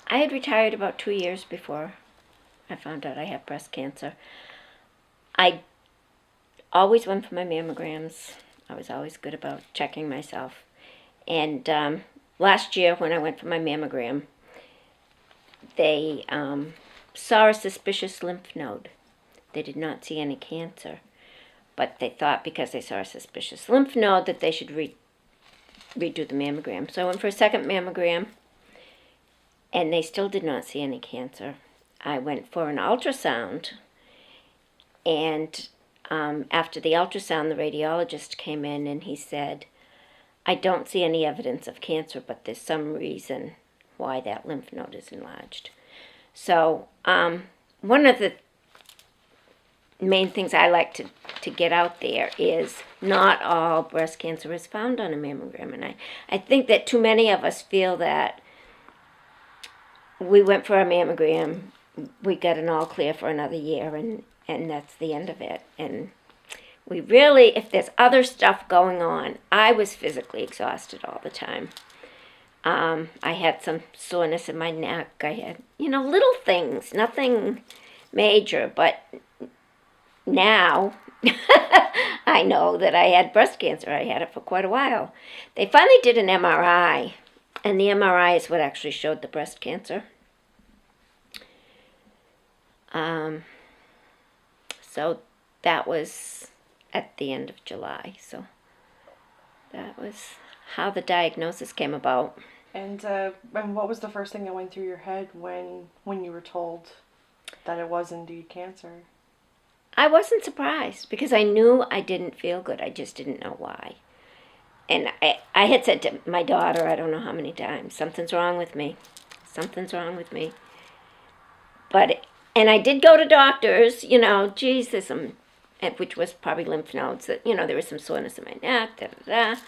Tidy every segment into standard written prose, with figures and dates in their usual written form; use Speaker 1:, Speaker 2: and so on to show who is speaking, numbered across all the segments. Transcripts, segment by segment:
Speaker 1: I had retired about 2 years before I found out I had breast cancer. I always went for my mammograms. I was always good about checking myself. And last year when I went for my mammogram, they saw a suspicious lymph node. They did not see any cancer, but they thought because they saw a suspicious lymph node that they should redo the mammogram. So I went for a second mammogram, and they still did not see any cancer. I went for an ultrasound, and after the ultrasound, the radiologist came in and he said, I don't see any evidence of cancer, but there's some reason why that lymph node is enlarged. So one of the main things I like to get out there is not all breast cancer is found on a mammogram. And I think that too many of us feel that we went for a mammogram, we got an all clear for another year, and that's the end of it. And we really, if there's other stuff going on, I was physically exhausted all the time. I had some soreness in my neck. I had, little things, nothing major, but now I know that I had breast cancer. I had it for quite a while. They finally did an MRI, and the MRI is what actually showed the breast cancer. So that was at the end of July. So that was how the diagnosis came about.
Speaker 2: And what was the first thing that went through your head when you were told that it was indeed cancer?
Speaker 1: I wasn't surprised because I knew I didn't feel good. I just didn't know why. And I had said to my daughter, I don't know how many times, something's wrong with me. Something's wrong with me. And I did go to doctors, geez, there's some, which was probably lymph nodes, that, there was some soreness in my neck, da-da-da.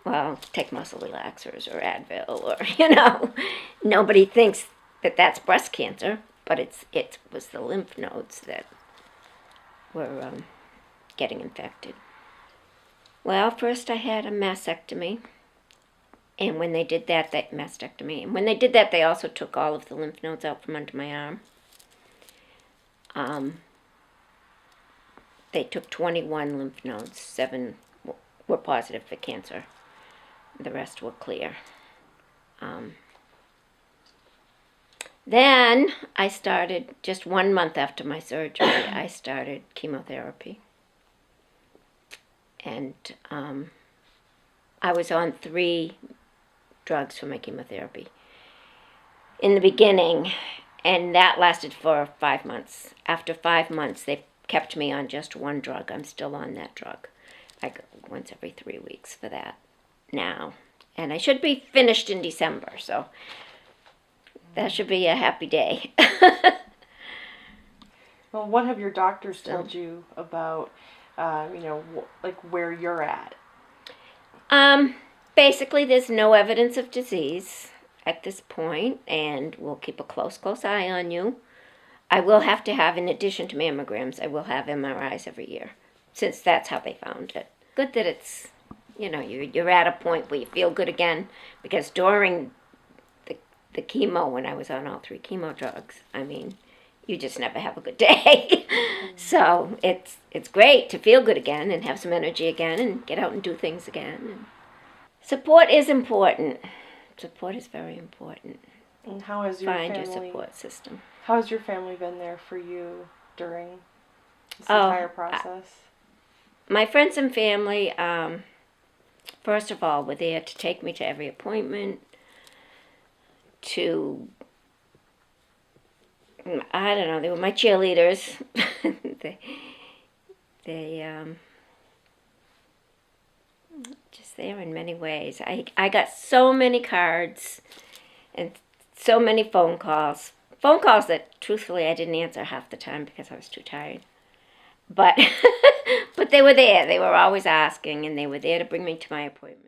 Speaker 1: Well, take muscle relaxers or Advil or, nobody thinks that that's breast cancer, but it was the lymph nodes that were getting infected. Well, first I had a mastectomy, and when they did that, they also took all of the lymph nodes out from under my arm. They took 21 lymph nodes, 7 were positive for cancer. The rest were clear. Then I started, just 1 month after my surgery, I started chemotherapy. And I was on 3 drugs for my chemotherapy in the beginning, and that lasted for 5 months. After 5 months, they kept me on just 1 drug. I'm still on that drug. I go once every 3 weeks for that now. And I should be finished in December, so that should be a happy day.
Speaker 2: Well, what have your doctors told you about, where you're at?
Speaker 1: Basically, there's no evidence of disease at this point, and we'll keep a close eye on you. I will have to have, in addition to mammograms, I will have MRIs every year, since that's how they found it. Good that it's, you're at a point where you feel good again, because during the chemo, when I was on all 3 chemo drugs, you just never have a good day. So it's great to feel good again and have some energy again and get out and do things again. And support is important. Support is very important.
Speaker 2: And how has your
Speaker 1: Find
Speaker 2: family,
Speaker 1: your support system.
Speaker 2: How has your family been there for you during this entire process?
Speaker 1: My friends and family, first of all, were there to take me to every appointment, they were my cheerleaders. they just there in many ways. I got so many cards and so many phone calls that truthfully I didn't answer half the time because I was too tired. But but they were there. They were always asking, and they were there to bring me to my appointment.